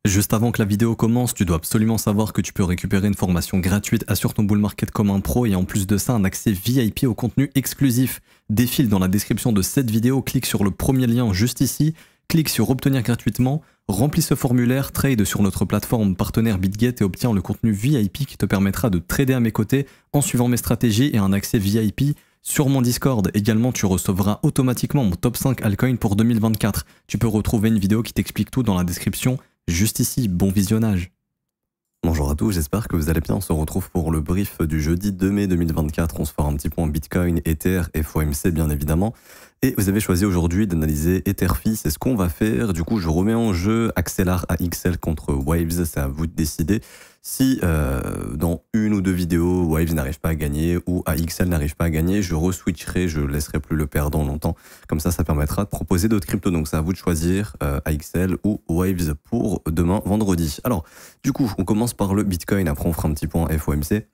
Juste avant que la vidéo commence, tu dois absolument savoir que tu peux récupérer une formation gratuite Assure ton bull market comme un pro et en plus de ça un accès VIP au contenu exclusif. Défile dans la description de cette vidéo, clique sur le premier lien juste ici, clique sur obtenir gratuitement, remplis ce formulaire, trade sur notre plateforme partenaire BitGet et obtiens le contenu VIP qui te permettra de trader à mes côtés en suivant mes stratégies et un accès VIP sur mon Discord. Également, tu recevras automatiquement mon top 5 altcoin pour 2024. Tu peux retrouver une vidéo qui t'explique tout dans la description. Juste ici, bon visionnage. Bonjour à tous, j'espère que vous allez bien. On se retrouve pour le brief du jeudi 2 mai 2024. On se fera un petit point Bitcoin, Ether et FOMC bien évidemment. Et vous avez choisi aujourd'hui d'analyser EtherFi, c'est ce qu'on va faire. Du coup, je remets en jeu Axelar AXL contre Waves, c'est à vous de décider. Si dans une ou deux vidéos, Waves n'arrive pas à gagner ou AXL n'arrive pas à gagner, je re-switcherai, je laisserai plus le perdant longtemps. Comme ça permettra de proposer d'autres cryptos. Donc c'est à vous de choisir AXL ou Waves pour demain vendredi. Alors, du coup, on commence par le Bitcoin, après on fera un petit point FOMC.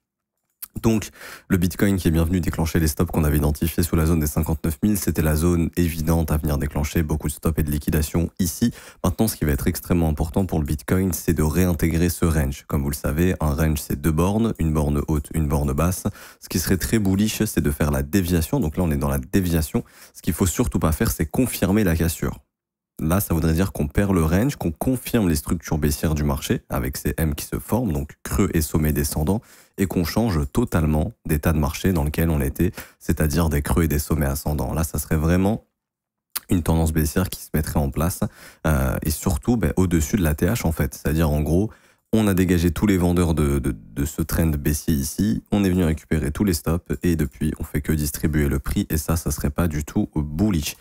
Donc, le Bitcoin qui est bienvenu déclencher les stops qu'on avait identifiés sous la zone des 59 000, c'était la zone évidente à venir déclencher beaucoup de stops et de liquidation ici. Maintenant, ce qui va être extrêmement important pour le Bitcoin, c'est de réintégrer ce range. Comme vous le savez, un range, c'est deux bornes, une borne haute, une borne basse. Ce qui serait très bullish, c'est de faire la déviation. Donc là, on est dans la déviation. Ce qu'il faut surtout pas faire, c'est confirmer la cassure. Là, ça voudrait dire qu'on perd le range, qu'on confirme les structures baissières du marché avec ces M qui se forment, donc creux et sommet descendants, et qu'on change totalement d'état de marché dans lequel on était, c'est-à-dire des creux et des sommets ascendants. Là, ça serait vraiment une tendance baissière qui se mettrait en place et surtout au-dessus de la TH en fait. C'est-à-dire en gros, on a dégagé tous les vendeurs de ce trend baissier ici, on est venu récupérer tous les stops et depuis on fait que distribuer le prix et ça serait pas du tout bullish.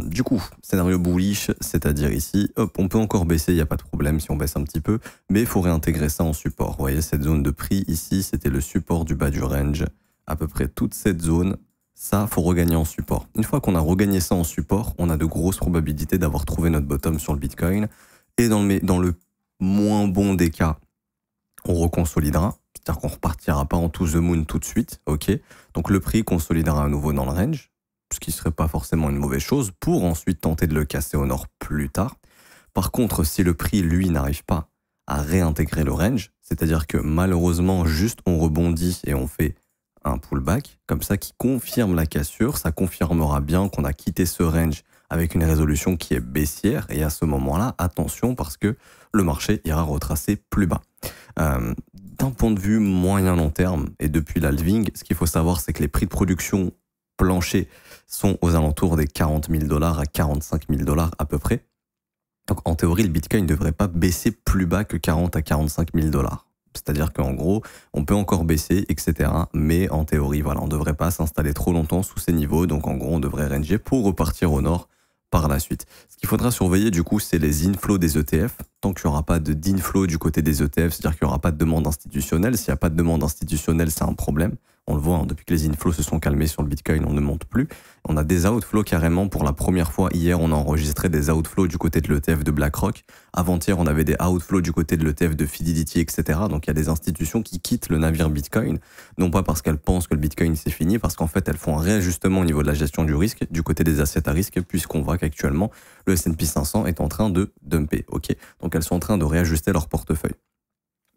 Du coup, scénario bullish, c'est-à-dire ici, hop, on peut encore baisser, il n'y a pas de problème si on baisse un petit peu, mais il faut réintégrer ça en support. Vous voyez cette zone de prix ici, c'était le support du bas du range, à peu près toute cette zone. Ça, faut regagner en support. Une fois qu'on a regagné ça en support, on a de grosses probabilités d'avoir trouvé notre bottom sur le Bitcoin et dans le moins bon des cas, on reconsolidera, c'est-à-dire qu'on repartira pas en to the moon tout de suite, ok. Donc le prix consolidera à nouveau dans le range, ce qui serait pas forcément une mauvaise chose, pour ensuite tenter de le casser au nord plus tard. Par contre, si le prix, lui, n'arrive pas à réintégrer le range, c'est-à-dire que malheureusement, juste on rebondit et on fait un pullback, comme ça, qui confirme la cassure, ça confirmera bien qu'on a quitté ce range avec une résolution qui est baissière, et à ce moment-là, attention, parce que le marché ira retracer plus bas. D'un point de vue moyen-long terme, et depuis l'halving, ce qu'il faut savoir, c'est que les prix de production planchers sont aux alentours des 40 000 $ à 45 000 $ à peu près. Donc en théorie, le Bitcoin ne devrait pas baisser plus bas que 40 à 45 000 $. C'est-à-dire qu'en gros, on peut encore baisser, etc. Mais en théorie, voilà, on ne devrait pas s'installer trop longtemps sous ces niveaux. Donc en gros, on devrait ranger pour repartir au nord par la suite. Ce qu'il faudra surveiller du coup, c'est les inflows des ETF. Tant qu'il n'y aura pas d'inflow du côté des ETF, c'est-à-dire qu'il n'y aura pas de demande institutionnelle. S'il n'y a pas de demande institutionnelle, c'est un problème. On le voit, hein, depuis que les inflows se sont calmés sur le Bitcoin, on ne monte plus. On a des outflows carrément. Pour la première fois, hier, on a enregistré des outflows du côté de l'ETF de BlackRock. Avant-hier, on avait des outflows du côté de l'ETF de Fidelity, etc. Donc, il y a des institutions qui quittent le navire Bitcoin. Non pas parce qu'elles pensent que le Bitcoin c'est fini, parce qu'en fait, elles font un réajustement au niveau de la gestion du risque, du côté des assets à risque, puisqu'on voit qu'actuellement, le S&P 500 est en train de dumper. Ok, donc elles sont en train de réajuster leur portefeuille.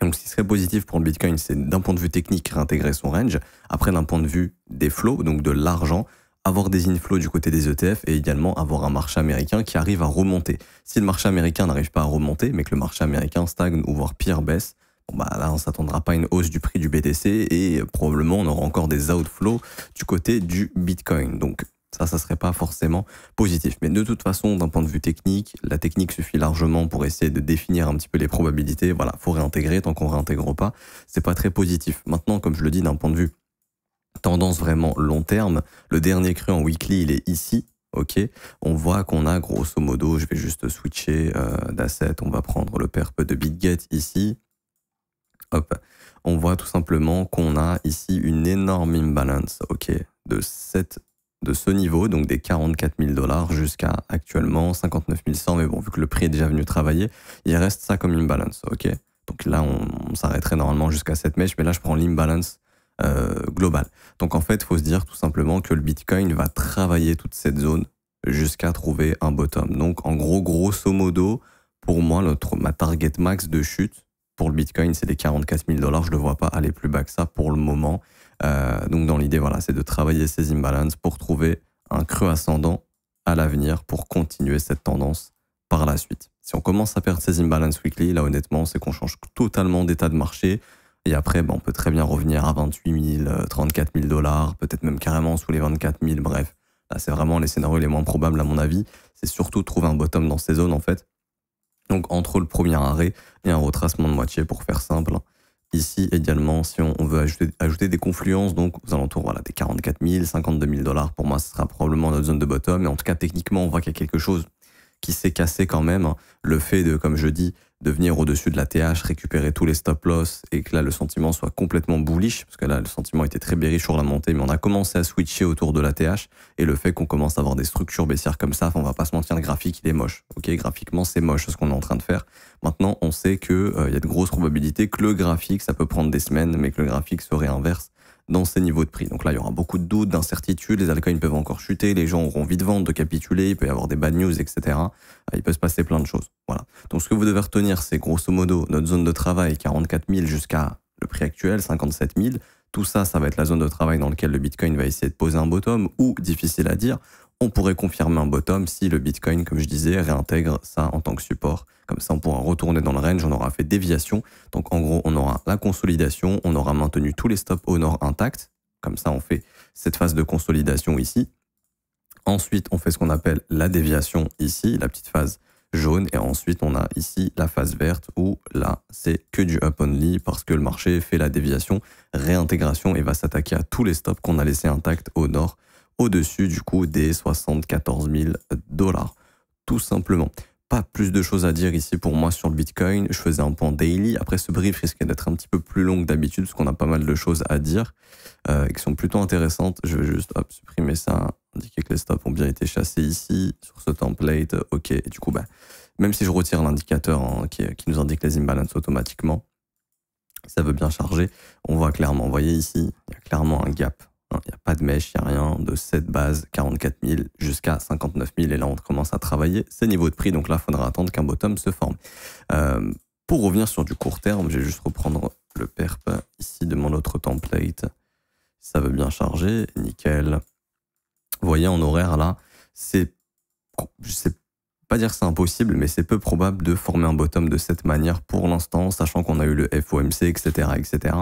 Donc, ce qui serait positif pour le Bitcoin, c'est d'un point de vue technique, réintégrer son range. Après, d'un point de vue des flows, donc de l'argent, avoir des inflows du côté des ETF et également avoir un marché américain qui arrive à remonter. Si le marché américain n'arrive pas à remonter, mais que le marché américain stagne ou voire pire baisse, bon bah là, on s'attendra pas à une hausse du prix du BTC et probablement on aura encore des outflows du côté du Bitcoin. Donc, ça serait pas forcément positif. Mais de toute façon, d'un point de vue technique, la technique suffit largement pour essayer de définir un petit peu les probabilités. Voilà, faut réintégrer. Tant qu'on réintègre pas, c'est pas très positif. Maintenant, comme je le dis, d'un point de vue tendance vraiment long terme, le dernier creux en weekly, il est ici. Ok, on voit qu'on a grosso modo, je vais juste switcher d'asset. On va prendre le perp de BitGet ici. Hop, on voit tout simplement qu'on a ici une énorme imbalance. Ok, de ce niveau, donc des 44 000 $ jusqu'à actuellement 59 100, mais bon, vu que le prix est déjà venu travailler, il reste ça comme imbalance, ok. Donc là, on s'arrêterait normalement jusqu'à cette mèche, mais là, je prends l'imbalance globale. Donc en fait, il faut se dire tout simplement que le Bitcoin va travailler toute cette zone jusqu'à trouver un bottom. Donc en gros, grosso modo, pour moi, ma target max de chute pour le Bitcoin, c'est les 44 000 $. Je ne le vois pas aller plus bas que ça pour le moment. Donc dans l'idée, voilà, c'est de travailler ces imbalances pour trouver un creux ascendant à l'avenir pour continuer cette tendance par la suite. Si on commence à perdre ces imbalances weekly, là honnêtement, c'est qu'on change totalement d'état de marché. Et après, on peut très bien revenir à 28 000, 34 000 $, peut-être même carrément sous les 24 000, bref. Là, c'est vraiment les scénarios les moins probables à mon avis. C'est surtout de trouver un bottom dans ces zones en fait. Donc entre le premier arrêt et un retracement de moitié pour faire simple. Ici également, si on veut ajouter des confluences, donc aux alentours des 44 000, 52 000 $, pour moi ce sera probablement notre zone de bottom. Mais en tout cas techniquement on voit qu'il y a quelque chose qui s'est cassé quand même. Le fait de, comme je dis, de venir au-dessus de la TH, récupérer tous les stop-loss et que là le sentiment soit complètement bullish, parce que là le sentiment était très bearish sur la montée, mais on a commencé à switcher autour de la TH et le fait qu'on commence à avoir des structures baissières comme ça, on va pas se mentir, le graphique il est moche. Ok, graphiquement c'est moche ce qu'on est en train de faire. Maintenant on sait que y a de grosses probabilités que le graphique ça peut prendre des semaines, mais que le graphique se réinverse dans ces niveaux de prix. Donc là, il y aura beaucoup de doutes, d'incertitudes, les altcoins peuvent encore chuter, les gens auront envie de vendre, de capituler, il peut y avoir des bad news, etc. Il peut se passer plein de choses. Voilà. Donc ce que vous devez retenir, c'est grosso modo notre zone de travail, 44 000 jusqu'à le prix actuel, 57 000. Tout ça, ça va être la zone de travail dans laquelle le Bitcoin va essayer de poser un bottom, ou, difficile à dire, on pourrait confirmer un bottom si le Bitcoin, comme je disais, réintègre ça en tant que support. Comme ça, on pourra retourner dans le range, on aura fait déviation. Donc, en gros, on aura la consolidation, on aura maintenu tous les stops au nord intacts. Comme ça, on fait cette phase de consolidation ici. Ensuite, on fait ce qu'on appelle la déviation ici, la petite phase jaune. Et ensuite, on a ici la phase verte où là, c'est que du up only parce que le marché fait la déviation, réintégration et va s'attaquer à tous les stops qu'on a laissés intacts au nord, au-dessus du coup des 74 000 $. Tout simplement. Pas plus de choses à dire ici pour moi sur le Bitcoin. Je faisais un point daily. Après, ce brief risquait d'être un petit peu plus long que d'habitude parce qu'on a pas mal de choses à dire qui sont plutôt intéressantes. Je vais juste supprimer ça, indiquer que les stops ont bien été chassés ici sur ce template. Ok, et du coup, même si je retire l'indicateur qui nous indique les imbalances automatiquement, ça veut bien charger. On voit clairement, vous voyez ici, il y a clairement un gap. Il n'y a pas de mèche, il n'y a rien de cette base 44 000 jusqu'à 59 000 et là on commence à travailler ces niveaux de prix, donc là il faudra attendre qu'un bottom se forme. Pour revenir sur du court terme, je vais juste reprendre le perp ici de mon autre template. Ça veut bien charger, nickel. Vous voyez en horaire là, je sais pas dire que c'est impossible, mais c'est peu probable de former un bottom de cette manière pour l'instant, sachant qu'on a eu le FOMC, etc., etc.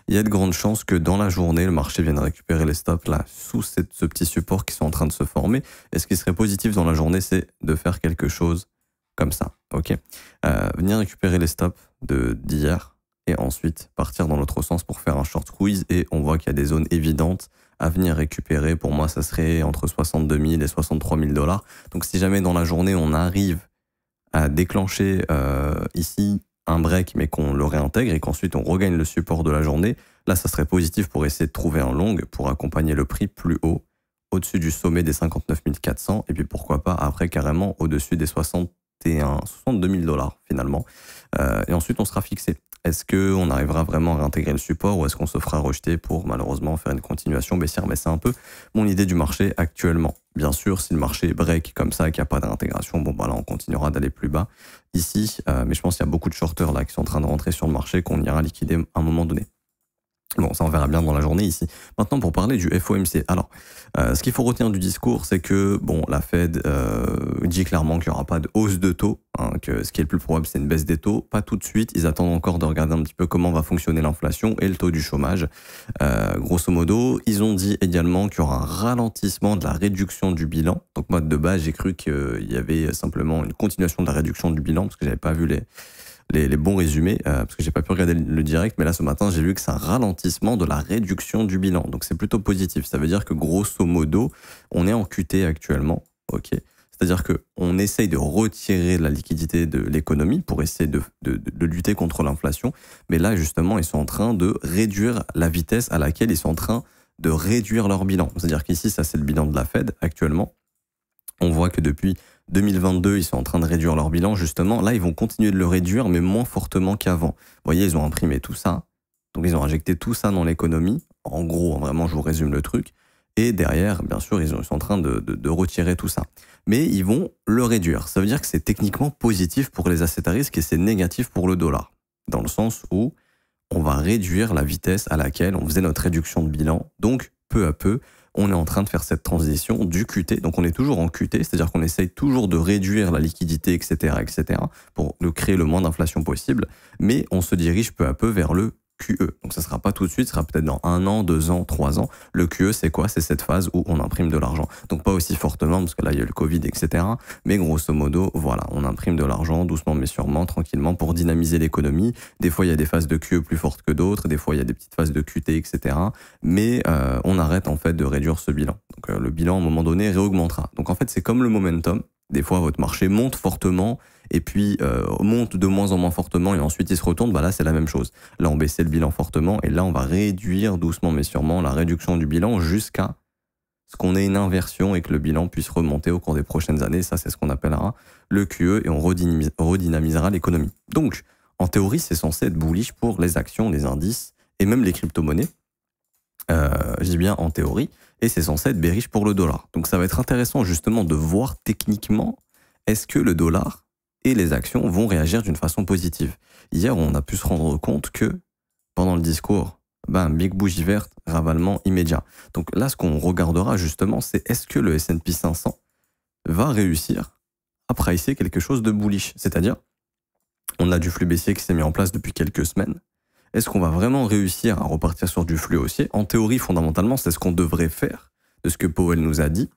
Il y a de grandes chances que dans la journée, le marché vienne récupérer les stops là sous ce petit support qui sont en train de se former. Et ce qui serait positif dans la journée, c'est de faire quelque chose comme ça. Ok, venir récupérer les stops d'hier et ensuite partir dans l'autre sens pour faire un short squeeze. Et on voit qu'il y a des zones évidentes à venir récupérer. Pour moi, ça serait entre 62 000 et 63 000 $. Donc si jamais dans la journée, on arrive à déclencher ici un break mais qu'on le réintègre et qu'ensuite on regagne le support de la journée, là ça serait positif pour essayer de trouver un long pour accompagner le prix plus haut, au-dessus du sommet des 59 400 et puis pourquoi pas après carrément au-dessus des 62 000 $ finalement. Et ensuite on sera fixé. Est-ce qu'on arrivera vraiment à réintégrer le support ou est-ce qu'on se fera rejeter pour malheureusement faire une continuation baissière? Mais c'est un peu mon idée du marché actuellement. Bien sûr, si le marché break comme ça et qu'il n'y a pas d'intégration, là on continuera d'aller plus bas ici. Mais je pense qu'il y a beaucoup de shorters là qui sont en train de rentrer sur le marché qu'on ira liquider à un moment donné. Bon, ça on verra bien dans la journée ici. Maintenant, pour parler du FOMC. Alors, ce qu'il faut retenir du discours, c'est que la Fed dit clairement qu'il n'y aura pas de hausse de taux, que ce qui est le plus probable, c'est une baisse des taux. Pas tout de suite. Ils attendent encore de regarder un petit peu comment va fonctionner l'inflation et le taux du chômage. Grosso modo, ils ont dit également qu'il y aura un ralentissement de la réduction du bilan. Donc moi, de base, j'ai cru qu'il y avait simplement une continuation de la réduction du bilan parce que j'avais pas vu les bons résumés, parce que j'ai pas pu regarder le direct, mais là ce matin j'ai vu que c'est un ralentissement de la réduction du bilan, donc c'est plutôt positif. Ça veut dire que grosso modo on est en QT actuellement, ok. C'est-à-dire que on essaye de retirer de la liquidité de l'économie pour essayer de lutter contre l'inflation, mais là justement ils sont en train de réduire la vitesse à laquelle ils sont en train de réduire leur bilan. C'est-à-dire qu'ici ça c'est le bilan de la Fed actuellement. On voit que depuis 2022, ils sont en train de réduire leur bilan. Justement, là, ils vont continuer de le réduire, mais moins fortement qu'avant. Vous voyez, ils ont imprimé tout ça. Donc, ils ont injecté tout ça dans l'économie. En gros, vraiment, je vous résume le truc. Et derrière, bien sûr, ils sont en train de retirer tout ça. Mais ils vont le réduire. Ça veut dire que c'est techniquement positif pour les assets à risque et c'est négatif pour le dollar. Dans le sens où on va réduire la vitesse à laquelle on faisait notre réduction de bilan. Donc, peu à peu, on est en train de faire cette transition du QT. Donc, on est toujours en QT, c'est-à-dire qu'on essaye toujours de réduire la liquidité, etc., pour créer le moins d'inflation possible. Mais on se dirige peu à peu vers le QE. Donc, ça sera pas tout de suite, ça sera peut-être dans 1 an, 2 ans, 3 ans. Le QE, c'est quoi? C'est cette phase où on imprime de l'argent. Donc, pas aussi fortement, parce que là, il y a eu le Covid, etc. Mais grosso modo, voilà, on imprime de l'argent doucement mais sûrement, tranquillement, pour dynamiser l'économie. Des fois, il y a des phases de QE plus fortes que d'autres. Des fois, il y a des petites phases de QT, etc. Mais on arrête, en fait, de réduire ce bilan. Donc, le bilan, à un moment donné, réaugmentera. Donc, en fait, c'est comme le momentum. Des fois, votre marché monte fortement et puis monte de moins en moins fortement et ensuite il se retourne. Bah là, c'est la même chose. Là, on baissait le bilan fortement et là, on va réduire doucement mais sûrement la réduction du bilan jusqu'à ce qu'on ait une inversion et que le bilan puisse remonter au cours des prochaines années. Ça, c'est ce qu'on appellera le QE et on redynamisera l'économie. Donc, en théorie, c'est censé être bullish pour les actions, les indices et même les crypto-monnaies. Je dis bien en théorie, et c'est censé être bearish pour le dollar. Donc ça va être intéressant justement de voir techniquement est-ce que le dollar et les actions vont réagir d'une façon positive. Hier, on a pu se rendre compte que pendant le discours, big bougie verte, ravalement immédiat. Donc là, ce qu'on regardera justement, c'est est-ce que le S&P 500 va réussir à pricer quelque chose de bullish. C'est-à-dire, on a du flux baissier qui s'est mis en place depuis quelques semaines. Est-ce qu'on va vraiment réussir à repartir sur du flux haussier? En théorie, fondamentalement, c'est ce qu'on devrait faire, de ce que Powell nous a dit.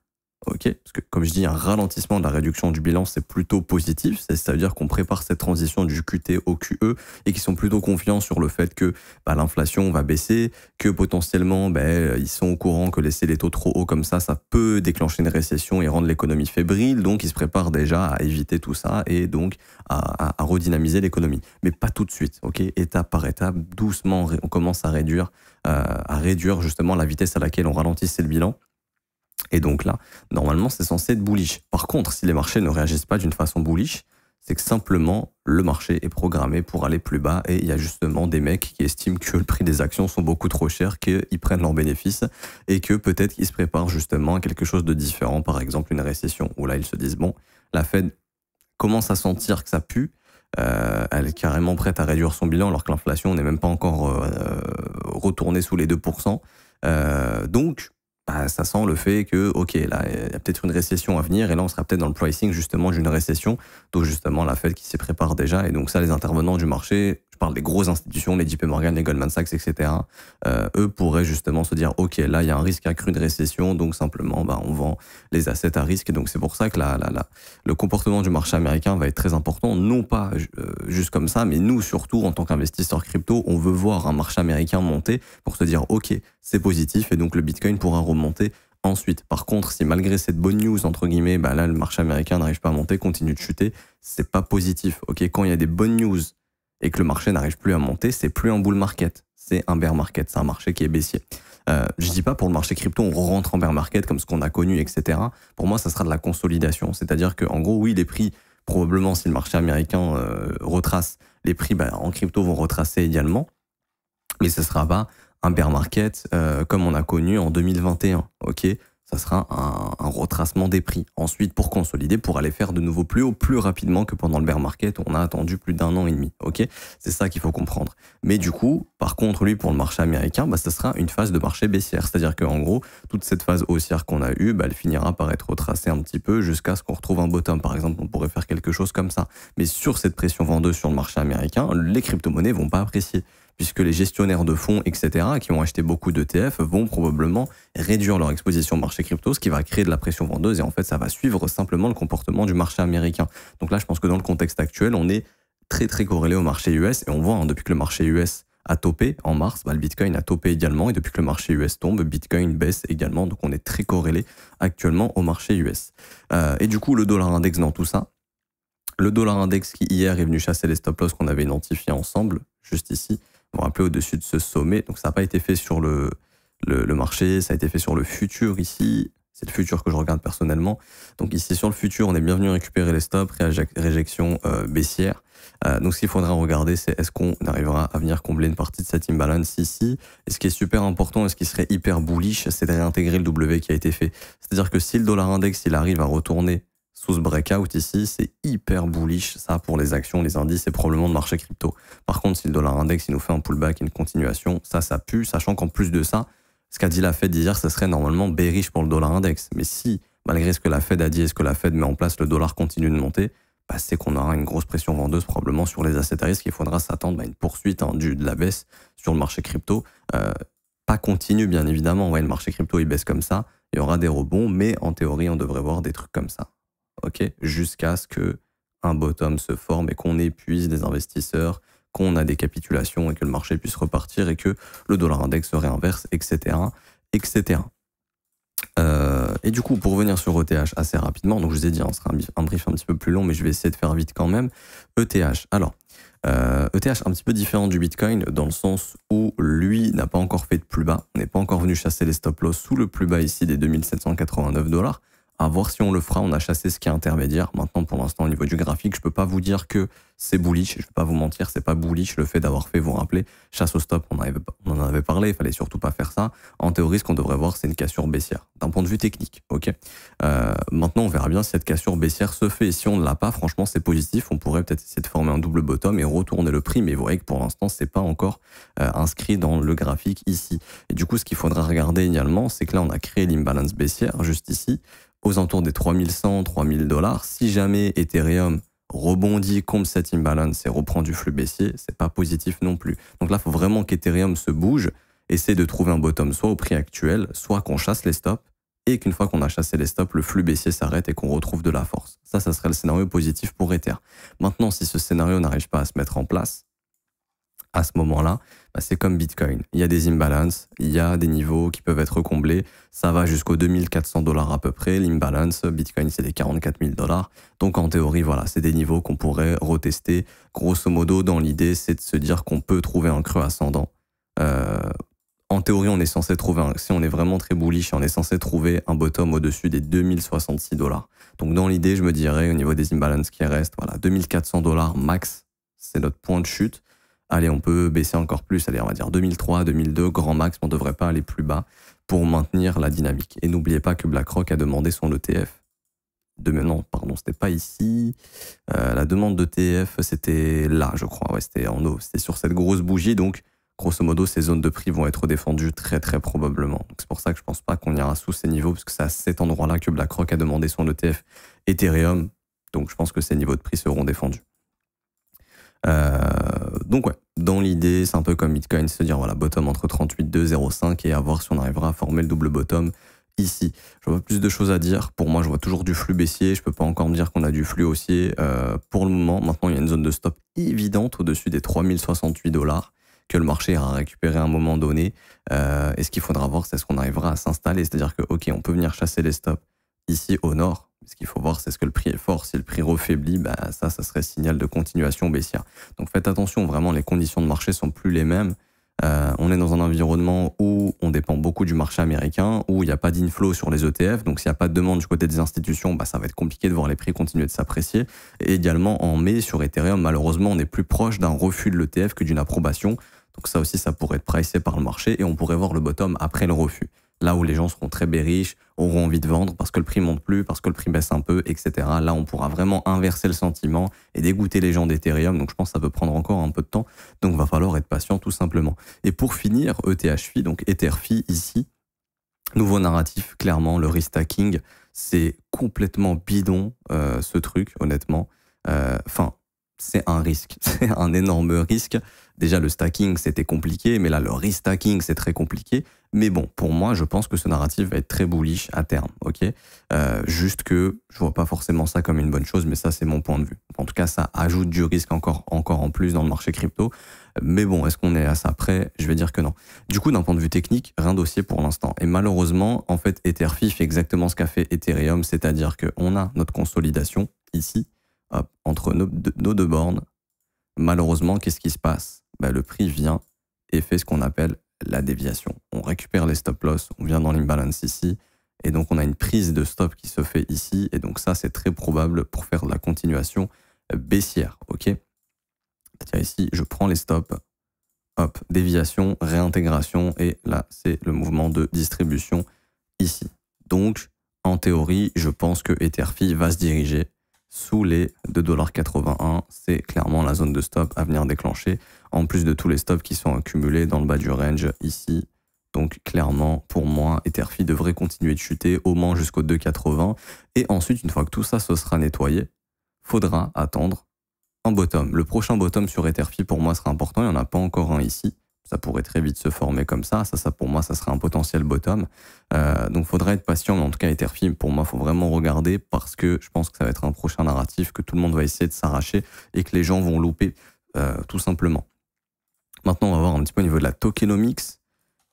Ok, parce que comme je dis, un ralentissement de la réduction du bilan, c'est plutôt positif. Ça veut dire qu'on prépare cette transition du QT au QE et qu'ils sont plutôt confiants sur le fait que l'inflation va baisser, que potentiellement ils sont au courant que laisser les taux trop hauts comme ça peut déclencher une récession et rendre l'économie fébrile. Donc ils se préparent déjà à éviter tout ça et donc à redynamiser l'économie. Mais pas tout de suite, ok, étape par étape, doucement, on commence à réduire justement la vitesse à laquelle on ralentissait le bilan. Et donc là, normalement, c'est censé être bullish. Par contre, si les marchés ne réagissent pas d'une façon bullish, c'est que simplement, le marché est programmé pour aller plus bas et il y a justement des mecs qui estiment que le prix des actions sont beaucoup trop chers, qu'ils prennent leurs bénéfices et que peut-être qu'ils se préparent justement à quelque chose de différent, par exemple une récession, où là, ils se disent, bon, la Fed commence à sentir que ça pue, elle est carrément prête à réduire son bilan alors que l'inflation n'est même pas encore retournée sous les 2%. Donc, ça sent le fait que, ok, là, il y a peut-être une récession à venir, et là, on sera peut-être dans le pricing, justement, d'une récession, donc justement, la Fed qui s'y prépare déjà, et donc ça, les intervenants du marché, je parle des grosses institutions, les JP Morgan, les Goldman Sachs, etc., eux pourraient justement se dire, ok, là, il y a un risque accru de récession, donc simplement, on vend les assets à risque, et donc c'est pour ça que le comportement du marché américain va être très important, non pas juste comme ça, mais nous, surtout, en tant qu'investisseurs crypto, on veut voir un marché américain monter pour se dire, ok, c'est positif, et donc le Bitcoin pourra remonter ensuite. Par contre, si malgré cette bonne news, entre guillemets, là, le marché américain n'arrive pas à monter, continue de chuter, c'est pas positif, ok? Quand il y a des bonnes news et que le marché n'arrive plus à monter, c'est plus un bull market, c'est un bear market, c'est un marché qui est baissier. Je dis pas pour le marché crypto, on rentre en bear market comme ce qu'on a connu, etc. Pour moi, ça sera de la consolidation. C'est-à-dire que, en gros, oui, les prix, probablement, si le marché américain retrace, les prix en crypto vont retracer également, mais ce sera pas un bear market comme on a connu en 2021, ok? Ça sera un retracement des prix. Ensuite, pour consolider, pour aller faire de nouveau plus haut, plus rapidement que pendant le bear market, on a attendu plus d'1 an et demi, ok? C'est ça qu'il faut comprendre. Mais du coup, par contre, lui, pour le marché américain, ça sera une phase de marché baissière. C'est-à-dire qu'en gros, toute cette phase haussière qu'on a eue, elle finira par être retracée un petit peu jusqu'à ce qu'on retrouve un bottom. Par exemple, on pourrait faire quelque chose comme ça. Mais sur cette pression vendeuse sur le marché américain, les crypto-monnaies vont pas apprécier, puisque les gestionnaires de fonds, etc., qui ont acheté beaucoup d'ETF, vont probablement réduire leur exposition au marché crypto, ce qui va créer de la pression vendeuse, et en fait, ça va suivre simplement le comportement du marché américain. Donc là, je pense que dans le contexte actuel, on est très très corrélé au marché US, et on voit, depuis que le marché US a topé en mars, le Bitcoin a topé également, et depuis que le marché US tombe, Bitcoin baisse également, donc on est très corrélé actuellement au marché US. Et du coup, le dollar index dans tout ça, le dollar index qui hier est venu chasser les stop-loss qu'on avait identifiés ensemble, juste ici, vous vous rappelez, au-dessus de ce sommet. Donc ça n'a pas été fait sur le marché, ça a été fait sur le futur ici. c'est le futur que je regarde personnellement. Donc ici sur le futur, on est bien venu récupérer les stops, réjection baissière. Donc ce qu'il faudra regarder, c'est est-ce qu'on arrivera à venir combler une partie de cette imbalance ici. Et ce qui est super important et ce qui serait hyper bullish, c'est de réintégrer le W qui a été fait. C'est-à-dire que si le dollar index il arrive à retourner sous ce breakout ici, c'est hyper bullish ça pour les actions, les indices et probablement le marché crypto. Par contre, si le dollar index il nous fait un pullback, une continuation, ça pue, sachant qu'en plus de ça, ce qu'a dit la Fed hier, ça serait normalement bearish pour le dollar index. Mais si, malgré ce que la Fed a dit et ce que la Fed met en place, le dollar continue de monter, bah, c'est qu'on aura une grosse pression vendeuse probablement sur les assets à risque. Il faudra s'attendre à une poursuite de la baisse sur le marché crypto. Pas continue, bien évidemment. Ouais, le marché crypto, il baisse comme ça. Il y aura des rebonds, mais en théorie, on devrait voir des trucs comme ça. Ok, jusqu'à ce que un bottom se forme et qu'on épuise les investisseurs, qu'on a des capitulations et que le marché puisse repartir et que le dollar index se réinverse, etc. etc. Et du coup, pour revenir sur ETH assez rapidement, donc je vous ai dit, ce sera un brief un petit peu plus long, mais je vais essayer de faire vite quand même. ETH, alors, ETH un petit peu différent du Bitcoin dans le sens où lui n'a pas encore fait de plus bas, on n'est pas encore venu chasser les stop loss sous le plus bas ici des 2789 $. À voir si on le fera, on a chassé ce qui est intermédiaire. Maintenant, pour l'instant, au niveau du graphique, je peux pas vous dire que c'est bullish. Je vais pas vous mentir, c'est pas bullish le fait d'avoir fait, vous rappeler, chasse au stop, on en avait parlé, il fallait surtout pas faire ça. En théorie, ce qu'on devrait voir, c'est une cassure baissière, d'un point de vue technique, ok. Maintenant, on verra bien si cette cassure baissière se fait. Et si on ne l'a pas, franchement, c'est positif. On pourrait peut-être essayer de former un double bottom et retourner le prix, mais vous voyez que pour l'instant, c'est pas encore inscrit dans le graphique ici. Et du coup, ce qu'il faudra regarder également, c'est que là, on a créé l'imbalance baissière, juste ici, aux alentours des 3100, 3000 $. Si jamais Ethereum rebondit contre cette imbalance et reprend du flux baissier, c'est pas positif non plus. Donc là, il faut vraiment qu'Ethereum se bouge, essaie de trouver un bottom soit au prix actuel, soit qu'on chasse les stops, et qu'une fois qu'on a chassé les stops, le flux baissier s'arrête et qu'on retrouve de la force. Ça serait le scénario positif pour Ether. Maintenant, si ce scénario n'arrive pas à se mettre en place, à ce moment-là, bah c'est comme Bitcoin. Il y a des imbalances, il y a des niveaux qui peuvent être comblés. Ça va jusqu'aux 2400 $ à peu près. L'imbalance, Bitcoin, c'est des 44 000 $. Donc en théorie, voilà, c'est des niveaux qu'on pourrait retester. Grosso modo, dans l'idée, c'est de se dire qu'on peut trouver un creux ascendant. En théorie, on est censé trouver, si on est vraiment très bullish, on est censé trouver un bottom au-dessus des 2066 $. Donc dans l'idée, je me dirais, au niveau des imbalances qui restent, voilà, 2400 $ max, c'est notre point de chute. Allez, on peut baisser encore plus, allez, on va dire 2003, 2002, grand max, on ne devrait pas aller plus bas pour maintenir la dynamique. Et n'oubliez pas que BlackRock a demandé son ETF. Non, pardon, c'était pas ici. La demande d'ETF, c'était là, je crois. Ouais, c'était en haut, c'était sur cette grosse bougie. Donc, grosso modo, ces zones de prix vont être défendues très, très probablement. Donc, c'est pour ça que je pense pas qu'on ira sous ces niveaux, parce que c'est à cet endroit-là que BlackRock a demandé son ETF Ethereum. Donc, je pense que ces niveaux de prix seront défendus. Donc ouais, dans l'idée, c'est un peu comme Bitcoin, se dire voilà, bottom entre 38,2 0,5 et à voir si on arrivera à former le double bottom ici. Je vois plus de choses à dire. Pour moi, je vois toujours du flux baissier. Je peux pas encore me dire qu'on a du flux haussier pour le moment. Maintenant, il y a une zone de stop évidente au-dessus des 3068 $, que le marché ira récupérer à un moment donné. Et ce qu'il faudra voir, c'est ce qu'on arrivera à s'installer. C'est-à-dire que, ok, on peut venir chasser les stops ici au nord. Ce qu'il faut voir, c'est ce que le prix est fort. Si le prix refaiblit, bah ça serait signal de continuation baissière. Donc faites attention, vraiment, les conditions de marché sont plus les mêmes. On est dans un environnement où on dépend beaucoup du marché américain, où il n'y a pas d'inflow sur les ETF. Donc s'il n'y a pas de demande du côté des institutions, bah, ça va être compliqué de voir les prix continuer de s'apprécier. Et également, en mai, sur Ethereum, malheureusement, on est plus proche d'un refus de l'ETF que d'une approbation. Donc ça aussi, ça pourrait être pricé par le marché et on pourrait voir le bottom après le refus. Là où les gens seront très bearish, auront envie de vendre parce que le prix monte plus, parce que le prix baisse un peu, etc. Là, on pourra vraiment inverser le sentiment et dégoûter les gens d'Ethereum. Donc, je pense que ça peut prendre encore un peu de temps. Donc, va falloir être patient tout simplement. Et pour finir, ETHFI, donc EtherFi ici, nouveau narratif, clairement, le restacking, c'est complètement bidon ce truc, honnêtement. Enfin, c'est un risque, c'est un énorme risque. Déjà, le stacking, c'était compliqué, mais là, le restacking, c'est très compliqué. Mais bon, pour moi, je pense que ce narratif va être très bullish à terme, ok. Juste que je vois pas forcément ça comme une bonne chose, mais ça, c'est mon point de vue. En tout cas, ça ajoute du risque encore en plus dans le marché crypto. Mais bon, est-ce qu'on est à ça près? Je vais dire que non. Du coup, d'un point de vue technique, rien dossier pour l'instant. Et malheureusement, en fait, EtherFi fait exactement ce qu'a fait Ethereum, c'est-à-dire qu'on a notre consolidation ici, hop, entre nos deux bornes. Malheureusement, qu'est-ce qui se passe? Bah, le prix vient et fait ce qu'on appelle la déviation. On récupère les stop loss, on vient dans l'imbalance ici, Et donc, on a une prise de stop qui se fait ici. Et donc, ça, c'est très probable pour faire de la continuation baissière. OK? C'est-à-dire ici, je prends les stops. Hop, déviation, réintégration. Et là, c'est le mouvement de distribution ici. Donc, en théorie, je pense que Etherfi va se diriger sous les 2,81 $. C'est clairement la zone de stop à venir déclencher. En plus de tous les stops qui sont accumulés dans le bas du range ici. Donc clairement, pour moi, Etherfi devrait continuer de chuter au moins jusqu'au 2,80. Et ensuite, une fois que tout ça se sera nettoyé, faudra attendre un bottom. Le prochain bottom sur Etherfi, pour moi, sera important. Il n'y en a pas encore un ici. Ça pourrait très vite se former comme ça. Ça pour moi, ça serait un potentiel bottom. Donc, faudra être patient. Mais en tout cas, Etherfi, pour moi, faut vraiment regarder parce que je pense que ça va être un prochain narratif que tout le monde va essayer de s'arracher et que les gens vont louper tout simplement. Maintenant, on va voir un petit peu au niveau de la tokenomics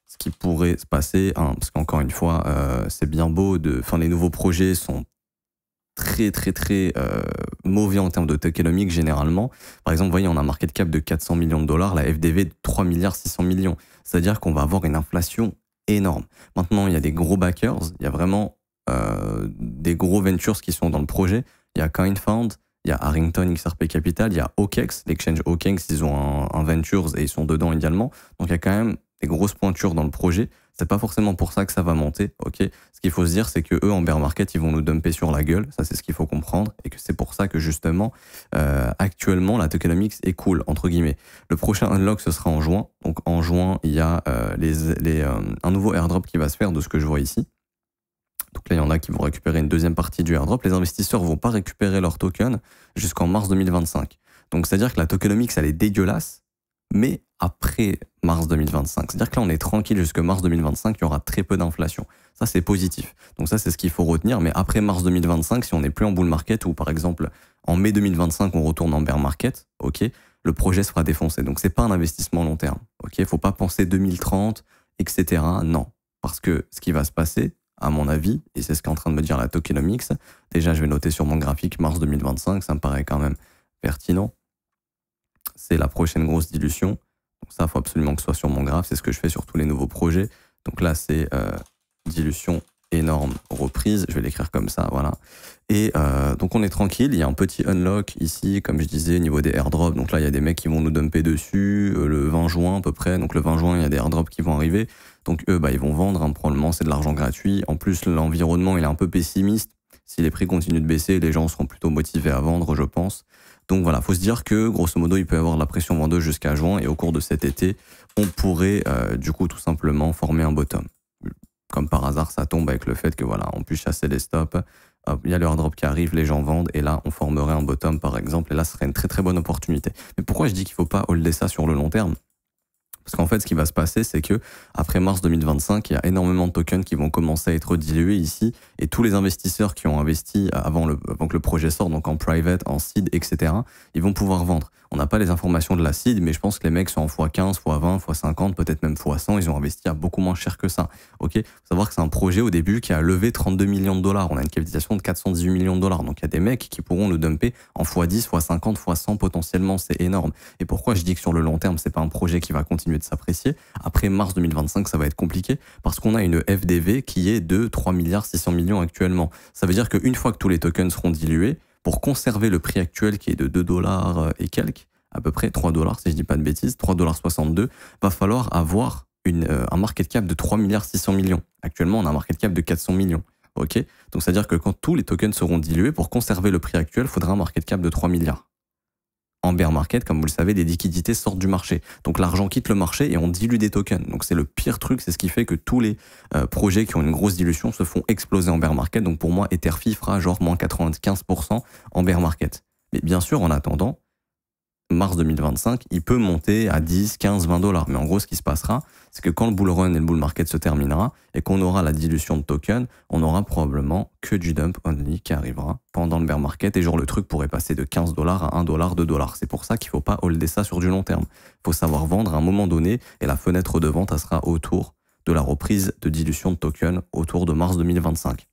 ce qui pourrait se passer, hein, parce qu'encore une fois, c'est bien beau, les nouveaux projets sont très mauvais en termes de tokenomics généralement. Par exemple, vous voyez, on a un market cap de 400 millions de dollars, la FDV de 3 milliards 600 millions. C'est-à-dire qu'on va avoir une inflation énorme. Maintenant, il y a des gros backers, il y a vraiment des gros ventures qui sont dans le projet. Il y a CoinFound, il y a Harrington XRP Capital, il y a OKEx, l'exchange OKEx, ils ont un ventures et ils sont dedans également. Donc il y a quand même des grosses pointures dans le projet. C'est pas forcément pour ça que ça va monter, ok. Ce qu'il faut se dire, c'est que eux en bear market, ils vont nous dumper sur la gueule. Ça, c'est ce qu'il faut comprendre, et que c'est pour ça que justement, actuellement, la tokenomics est cool entre guillemets. Le prochain unlock, ce sera en juin. Donc en juin, il y a un nouveau airdrop qui va se faire de ce que je vois ici. Donc là, il y en a qui vont récupérer une deuxième partie du airdrop. Les investisseurs vont pas récupérer leur token jusqu'en mars 2025. Donc c'est à dire que la tokenomics, elle est dégueulasse, mais après mars 2025. C'est-à-dire que là, on est tranquille jusqu'à mars 2025, il y aura très peu d'inflation. Ça, c'est positif. Donc ça, c'est ce qu'il faut retenir. Mais après mars 2025, si on n'est plus en bull market ou par exemple en mai 2025, on retourne en bear market, ok, le projet sera défoncé. Donc c'est pas un investissement long terme. Ok, faut pas penser 2030, etc. Non, parce que ce qui va se passer, à mon avis, et c'est ce qu'est en train de me dire la tokenomics, déjà je vais noter sur mon graphique mars 2025, ça me paraît quand même pertinent. C'est la prochaine grosse dilution. Donc ça, il faut absolument que ce soit sur mon graphe. C'est ce que je fais sur tous les nouveaux projets. Donc là, c'est dilution énorme reprise. Je vais l'écrire comme ça, voilà. Et donc on est tranquille. Il y a un petit unlock ici, comme je disais, au niveau des airdrops. Donc là, il y a des mecs qui vont nous dumper dessus le 20 juin à peu près. Donc le 20 juin, il y a des airdrops qui vont arriver. Donc eux, ils vont vendre. Hein, probablement, c'est de l'argent gratuit. En plus, l'environnement, il est un peu pessimiste. Si les prix continuent de baisser, les gens seront plutôt motivés à vendre, je pense. Donc voilà, faut se dire que grosso modo, il peut y avoir de la pression vendeuse jusqu'à juin et au cours de cet été, on pourrait du coup tout simplement former un bottom. Comme par hasard, ça tombe avec le fait que voilà, on puisse chasser les stops. Hop, il y a le airdrop qui arrive, les gens vendent et là, on formerait un bottom par exemple et là, ce serait une très bonne opportunité. Mais pourquoi je dis qu'il faut pas holder ça sur le long terme ? Parce qu'en fait, ce qui va se passer, c'est que après mars 2025, il y a énormément de tokens qui vont commencer à être dilués ici, et tous les investisseurs qui ont investi avant que le projet sorte, donc en private, en seed, etc., ils vont pouvoir vendre. On n'a pas les informations de la seed, mais je pense que les mecs sont en x15, x20, x50, peut-être même x100, ils ont investi à beaucoup moins cher que ça. Ok, faut savoir que c'est un projet au début qui a levé 32 millions de dollars. On a une capitalisation de 418 millions de dollars. Donc il y a des mecs qui pourront nous dumper en x10, x50, x100 potentiellement, c'est énorme. Et pourquoi je dis que sur le long terme, c'est pas un projet qui va continuer de s'apprécier. Après mars 2025, ça va être compliqué parce qu'on a une FDV qui est de 3 milliards 600 millions actuellement. Ça veut dire qu'une fois que tous les tokens seront dilués, pour conserver le prix actuel qui est de 2 dollars et quelques, à peu près 3 dollars si je dis pas de bêtises, 3,62 $, va falloir avoir un market cap de 3 milliards 600 millions. Actuellement, on a un market cap de 400 millions. Ok, donc c'est à dire que quand tous les tokens seront dilués, pour conserver le prix actuel, il faudra un market cap de 3 milliards. En bear market, comme vous le savez, des liquidités sortent du marché. Donc l'argent quitte le marché et on dilue des tokens. Donc c'est le pire truc, c'est ce qui fait que tous les projets qui ont une grosse dilution se font exploser en bear market. Donc pour moi, Etherfi fera genre moins 95% en bear market. Mais bien sûr, en attendant, mars 2025, il peut monter à 10, 15, 20 dollars. Mais en gros, ce qui se passera, c'est que quand le bull run et le bull market se terminera et qu'on aura la dilution de tokens, on aura probablement que du dump only qui arrivera pendant le bear market et genre le truc pourrait passer de 15 dollars à 1 dollar, 2 dollars. C'est pour ça qu'il ne faut pas holder ça sur du long terme. Il faut savoir vendre à un moment donné et la fenêtre de vente, elle sera autour de la reprise de dilution de tokens autour de mars 2025.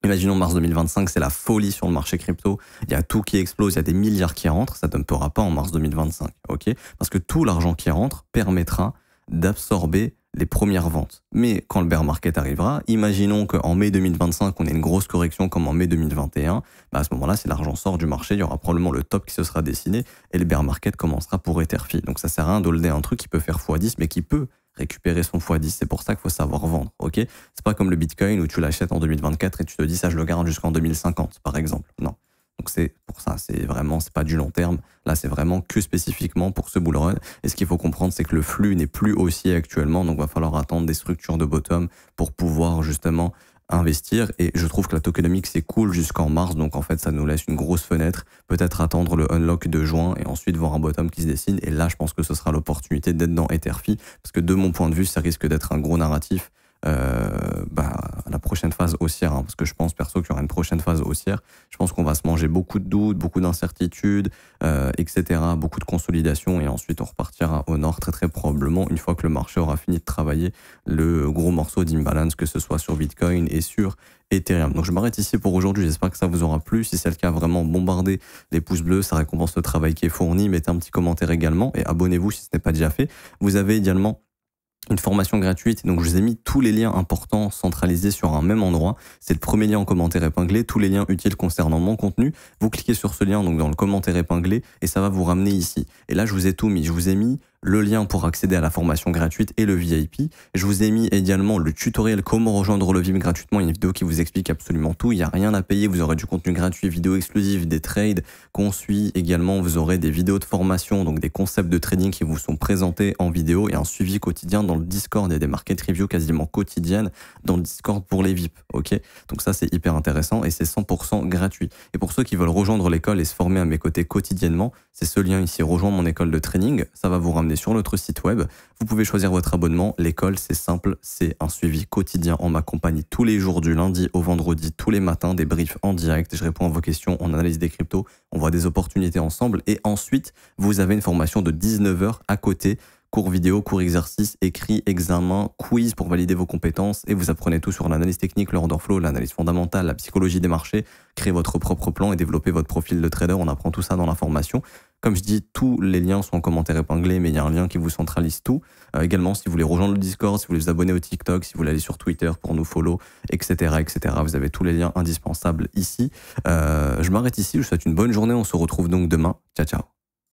Imaginons mars 2025, c'est la folie sur le marché crypto. Il y a tout qui explose, il y a des milliards qui rentrent. Ça ne dumpera pas en mars 2025, ok ? Parce que tout l'argent qui rentre permettra d'absorber les premières ventes. Mais quand le bear market arrivera, imaginons qu'en mai 2025, on ait une grosse correction comme en mai 2021, bah à ce moment-là, si l'argent sort du marché, il y aura probablement le top qui se sera dessiné et le bear market commencera pour Etherfi. Donc ça sert à rien d'holder un truc qui peut faire x10, mais qui peut récupérer son x10. C'est pour ça qu'il faut savoir vendre, ok? C'est pas comme le Bitcoin où tu l'achètes en 2024 et tu te dis ça, je le garde jusqu'en 2050, par exemple. Non. Donc c'est pour ça, c'est pas du long terme. Là, c'est vraiment que spécifiquement pour ce bull run. Et ce qu'il faut comprendre, c'est que le flux n'est plus haussier actuellement. Donc, il va falloir attendre des structures de bottom pour pouvoir justement investir. Et je trouve que la tokenomics, c'est cool jusqu'en mars. Donc, en fait, ça nous laisse une grosse fenêtre. Peut-être attendre le unlock de juin et ensuite voir un bottom qui se dessine. Et là, je pense que ce sera l'opportunité d'être dans Etherfi. Parce que de mon point de vue, ça risque d'être un gros narratif. La prochaine phase haussière, hein, parce que je pense perso qu'il y aura une prochaine phase haussière. Je pense qu'on va se manger beaucoup de doutes, beaucoup d'incertitudes, etc., beaucoup de consolidation, et ensuite on repartira au nord très probablement une fois que le marché aura fini de travailler le gros morceau d'imbalance, que ce soit sur Bitcoin et sur Ethereum. Donc je m'arrête ici pour aujourd'hui, j'espère que ça vous aura plu. Si c'est le cas, vraiment bombardez les pouces bleus, ça récompense le travail qui est fourni. Mettez un petit commentaire également et abonnez-vous si ce n'est pas déjà fait. Vous avez également une formation gratuite, donc je vous ai mis tous les liens importants centralisés sur un même endroit. C'est le premier lien en commentaire épinglé, tous les liens utiles concernant mon contenu. Vous cliquez sur ce lien donc dans le commentaire épinglé et ça va vous ramener ici. Et là, je vous ai tout mis. Je vous ai mis le lien pour accéder à la formation gratuite et le VIP. Je vous ai mis également le tutoriel comment rejoindre le VIP gratuitement, une vidéo qui vous explique absolument tout. Il n'y a rien à payer, vous aurez du contenu gratuit, vidéos exclusives, des trades qu'on suit également. Vous aurez des vidéos de formation, donc des concepts de trading qui vous sont présentés en vidéo et un suivi quotidien dans le Discord. Il y a des market reviews quasiment quotidiennes dans le Discord pour les VIP. Ok, donc ça c'est hyper intéressant et c'est 100% gratuit. Et pour ceux qui veulent rejoindre l'école et se former à mes côtés quotidiennement, c'est ce lien ici, rejoindre mon école de trading. Ça va vous ramener sur notre site web. Vous pouvez choisir votre abonnement. L'école, c'est simple, c'est un suivi quotidien en ma compagnie tous les jours du lundi au vendredi, tous les matins, des briefs en direct. Je réponds à vos questions, on analyse des cryptos, on voit des opportunités ensemble. Et ensuite, vous avez une formation de 19 heures à côté. Cours vidéo, cours exercice, écrit, examen, quiz pour valider vos compétences et vous apprenez tout sur l'analyse technique, le order flow, l'analyse fondamentale, la psychologie des marchés, créer votre propre plan et développer votre profil de trader. On apprend tout ça dans la formation. Comme je dis, tous les liens sont en commentaire épinglé, mais il y a un lien qui vous centralise tout. Également, si vous voulez rejoindre le Discord, si vous voulez vous abonner au TikTok, si vous voulez aller sur Twitter pour nous follow, etc., etc., vous avez tous les liens indispensables ici. Je m'arrête ici, je vous souhaite une bonne journée. On se retrouve donc demain. Ciao, ciao.